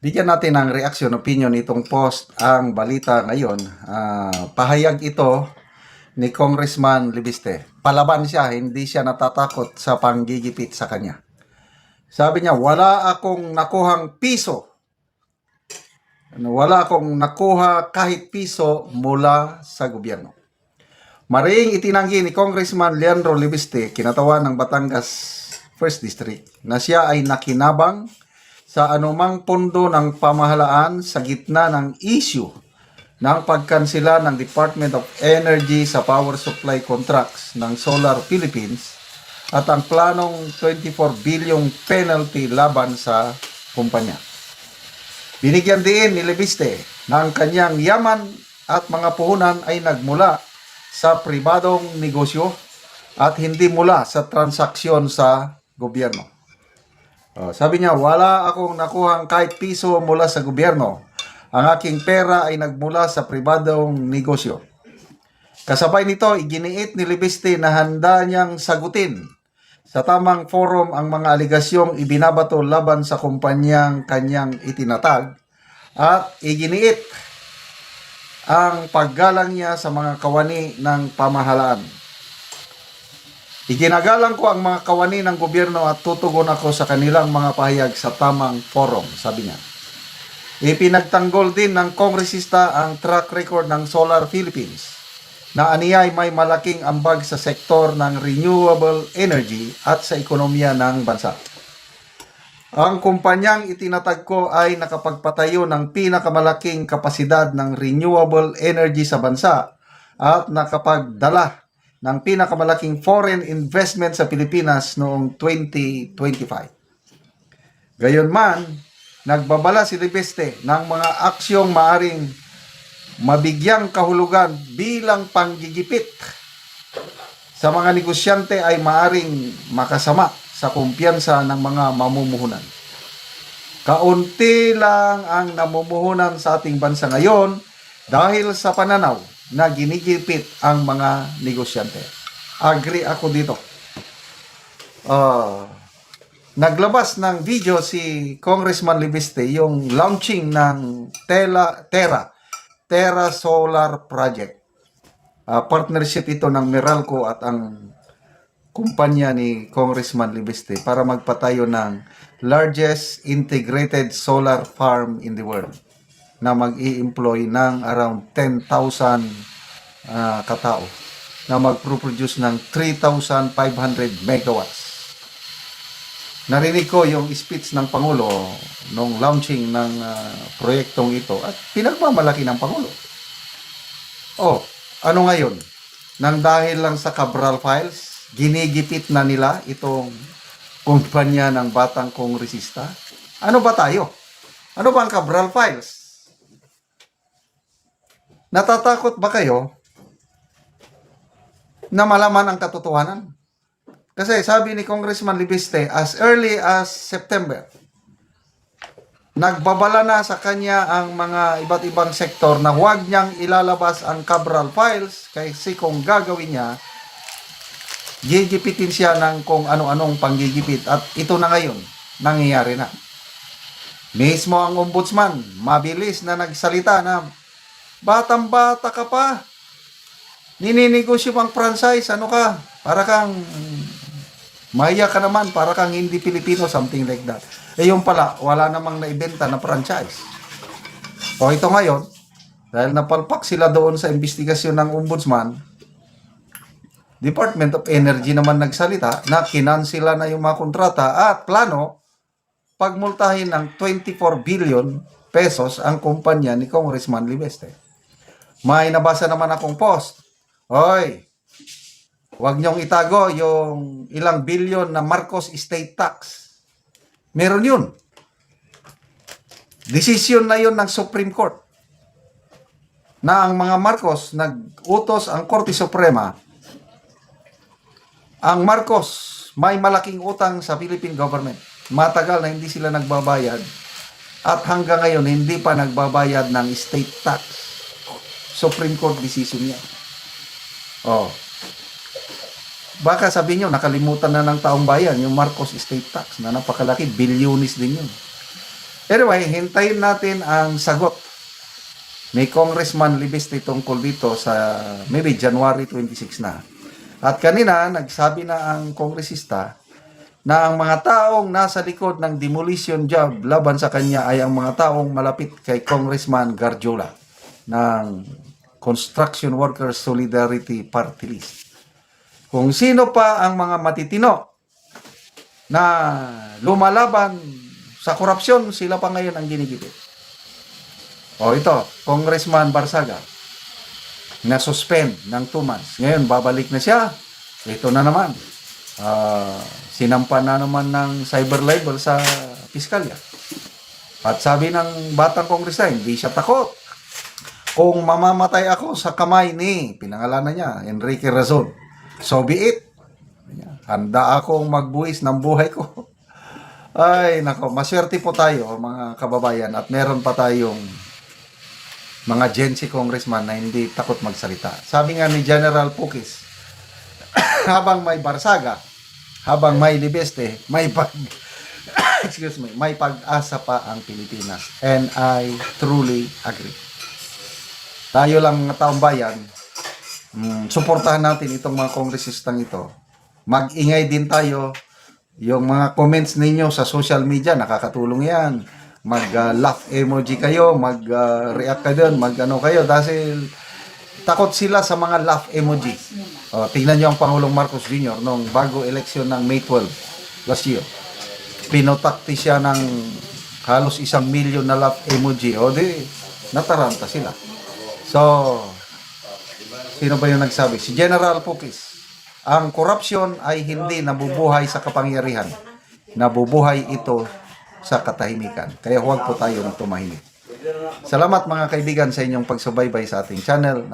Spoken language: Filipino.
Bigyan natin ng reaksyon, opinion itong post ang balita ngayon. Pahayag ito ni Congressman Libiste. Palaban siya, hindi siya natatakot sa panggigipit sa kanya. Sabi niya, wala akong nakuhang piso. Wala akong nakuha kahit piso mula sa gobyerno. Maring itinanggi ni Congressman Leandro Libiste, kinatawan ng Batangas 1st District, na siya ay nakinabang sa anumang pondo ng pamahalaan sa gitna ng issue ng pagkansela ng Department of Energy sa power supply contracts ng Solar Philippines at ang planong 24 bilyong penalty laban sa kumpanya. Binigyan din ni Libiste na ang kanyang yaman at mga puhunan ay nagmula sa pribadong negosyo at hindi mula sa transaksyon sa gobyerno. Sabi niya, wala akong nakuhang kahit piso mula sa gobyerno. Ang aking pera ay nagmula sa pribadong negosyo. Kasabay nito, iginiit ni Libiste na handa niyang sagutin sa tamang forum ang mga aligasyong ibinabato laban sa kumpanyang kanyang itinatag at iginiit ang paggalang niya sa mga kawani ng pamahalaan. Iginagalang ko ang mga kawani ng gobyerno at tutugon ako sa kanilang mga pahayag sa tamang forum, sabi niya. Ipinagtanggol din ng kongresista ang track record ng Solar Philippines na aniya ay may malaking ambag sa sektor ng renewable energy at sa ekonomiya ng bansa. Ang kumpanyang itinatag ko ay nakapagpatayo ng pinakamalaking kapasidad ng renewable energy sa bansa at nakapagdala ng pinakamalaking foreign investment sa Pilipinas noong 2025. Gayunman, nagbabala si Libiste ng mga aksyong maaring mabigyang kahulugan bilang panggigipit sa mga negosyante ay maaring makasama sa kumpiyansa ng mga mamumuhunan. Kaunti lang ang namumuhunan sa ating bansa ngayon dahil sa pananaw na ginigipit ang mga negosyante. Agree ako dito. Naglabas ng video si Congressman Libiste yung launching ng Terra Solar Project. Partnership ito ng Meralco at ang kumpanya ni Congressman Libiste para magpatayo ng largest integrated solar farm in the world na mag-i-employ ng around 10,000 katao na mag-produce ng 3,500 megawatts. Narinig ko yung speech ng Pangulo nung launching ng proyektong ito at pinagmamalaki ng Pangulo. Ano ngayon? Nang dahil lang sa Cabral Files, ginigipit na nila itong kumpanya ng batang kongresista? Ano ba tayo? Ano ba ang Cabral Files? Natatakot ba kayo na malaman ang katotohanan? Kasi sabi ni Congressman Libiste, as early as September, nagbabala na sa kanya ang mga iba't ibang sektor na huwag niyang ilalabas ang Cabral Files kasi kung gagawin niya, gigipitin siya ng kung ano-anong panggigipit. At ito na ngayon, nangyayari na. Mismo ang ombudsman, mabilis na nagsalita na, batang-bata ka pa. Nininegosyo pang franchise. Ano ka? Para kang maya ka naman. Para kang hindi Pilipino. Something like that. Yung pala, wala namang naibenta na franchise. Ito ngayon, dahil napalpak sila doon sa investigasyon ng ombudsman, Department of Energy naman nagsalita na kinansela na yung mga kontrata at plano pagmultahin ng 24 billion pesos ang kumpanya ni Congressman Libiste. May nabasa naman akong post. Hoy, huwag niyong itago yung ilang bilyon na Marcos estate tax. Meron yun. Desisyon na yun ng Supreme Court na ang mga Marcos nag-utos ang Korte Suprema. Ang Marcos may malaking utang sa Philippine government. Matagal na hindi sila nagbabayad at hanggang ngayon hindi pa nagbabayad ng estate tax. Supreme Court decision yan. Baka sabihin nyo, nakalimutan na ng taong bayan yung Marcos estate tax na napakalaki, bilyonis din yun. Anyway, hintayin natin ang sagot ni Congressman Libiste tungkol dito sa maybe January 26 na. At kanina, nagsabi na ang kongresista na ang mga taong nasa likod ng demolition job laban sa kanya ay ang mga taong malapit kay Congressman Garjola ng Construction Workers Solidarity Party List. Kung sino pa ang mga matitino na lumalaban sa korupsyon, sila pa ngayon ang ginigipit. O ito, Congressman Barsaga, na suspend ng 2 months. Ngayon, babalik na siya. Ito na naman. Sinampa na naman ng cyber libel sa piskalya. At sabi ng batang kongresa, hindi siya takot. Kung mamamatay ako sa kamay ni, pinangalanan niya, Enrique Razon, so be it. Handa akong magbuwis ng buhay ko. Ay, nako, maswerte po tayo, mga kababayan, at meron pa tayong mga Gen Z congressman na hindi takot magsalita. Sabi nga ni General Pukis, habang may Barsaga, habang may Libeste, may may pag-asa pa ang Pilipinas. And I truly agree. Tayo lang mga taong bayan, suportahan natin itong mga kongresistang ito. Mag-ingay din tayo. Yung mga comments ninyo sa social media, nakakatulong yan. Mag-laugh emoji kayo, mag-react kayo doon, mag-ano kayo. Dahil takot sila sa mga laugh emoji. Tingnan nyo ang Pangulong Marcos Jr. nung bago eleksyon ng May 12 last year. Pinotakti siya ng halos 1 milyon na laugh emoji. O di, nataranta sila. So, sino ba yung nagsabi? Si General Pukis. Ang korupsyon ay hindi nabubuhay sa kapangyarihan. Nabubuhay ito sa katahimikan. Kaya huwag po tayong tumahimik. Salamat mga kaibigan sa inyong pagsubaybay sa ating channel.